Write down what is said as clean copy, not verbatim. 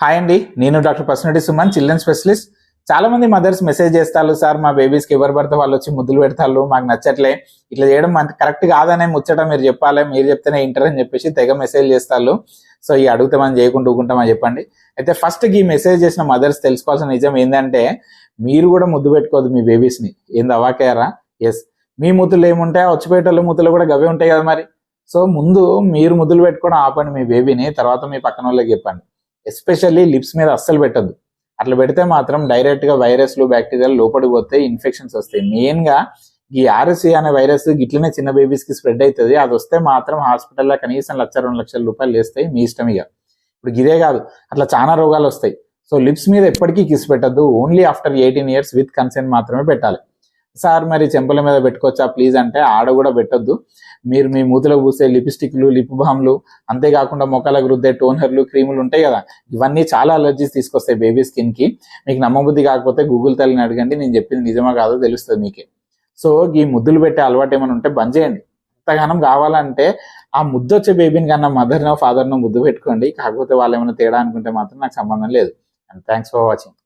Hi అండి, నేను doctor personality Suman, children specialist. చాలా మంది మదర్స్ మెసేజ్ చేస్తారు, సార్ మా బేబీస్కి ఎవరు పడితే వాళ్ళు వచ్చి ముద్దులు పెడతారు, మాకు నచ్చట్లే, ఇట్లా చేయడం మనకి కరెక్ట్ కాదనే ముచ్చట మీరు చెప్పాలి, మీరు చెప్తేనే ఇంటర్ అని చెప్పేసి తెగ మెసేజ్ చేస్తారు. సో ఈ అడిగితే మనం చేయకుండా ఊకుంటామని చెప్పండి. అయితే ఫస్ట్ ఈ మెసేజ్ చేసిన మదర్స్ తెలుసుకోవాల్సిన నిజం ఏంటంటే, మీరు కూడా ముద్దు పెట్టుకోవద్దు మీ బేబీస్ని. ఏంది అవాకేరా? ఎస్, మీ ముద్దులు ఏముంటాయి, వచ్చిపోయేటోళ్ళ ముద్దులు కూడా గవే ఉంటాయి కదా మరి. సో ముందు మీరు ముద్దులు పెట్టుకోవడం ఆపండి మీ బేబీని, తర్వాత మీ పక్కన వాళ్ళకి చెప్పండి. ఎస్పెషల్లీ లిప్స్ మీద అస్సలు పెట్టద్దు. అట్లా పెడితే మాత్రం డైరెక్ట్ గా వైరస్లు బ్యాక్టీరియాలు లోపలికి పోతే ఇన్ఫెక్షన్స్ వస్తాయి. మెయిన్ గా ఈ RSV అనే వైరస్ గిట్లనే చిన్న బేబీస్ కి స్ప్రెడ్ అవుతుంది. అది వస్తే మాత్రం హాస్పిటల్లో కనీసం 1-2 లక్షల రూపాయలు వేస్తాయి, మీ ఇష్టం. ఇక ఇప్పుడు ఇదే కాదు, అట్లా చాలా రోగాలు వస్తాయి. సో లిప్స్ మీద ఎప్పటికీ కిస్ పెట్టద్దు. Only after 18 years with consent మాత్రమే పెట్టాలి. సార్ మరి చెంపల మీద పెట్టుకోవచ్చా ప్లీజ్ అంటే, ఆడ కూడా పెట్టొద్దు. మీరు మీ మూతులకు పూసే లిప్స్టిక్లు, లిప్ బామ్లు, అంతేకాకుండా మొక్కలకు రుద్దే టోనర్లు, క్రీములు ఉంటాయి కదా, ఇవన్నీ చాలా అలర్జీస్ తీసుకొస్తాయి బేబీ స్కిన్ కి. మీకు నమ్మబుద్ధి కాకపోతే గూగుల్ తల్లిని అడగండి, నేను చెప్పింది నిజమా కాదో తెలుస్తుంది మీకే. సో ఈ ముద్దులు పెట్టే అలవాటు ఏమైనా ఉంటే బంద్ చేయండి. ఎంతగానం కావాలంటే ఆ ముద్దు వచ్చే బేబీని కన్నా మదర్నో ఫాదర్నో ముద్దు పెట్టుకోండి. కాకపోతే వాళ్ళు ఏమైనా తేడా అనుకుంటే మాత్రం నాకు సంబంధం లేదు. And thanks for watching.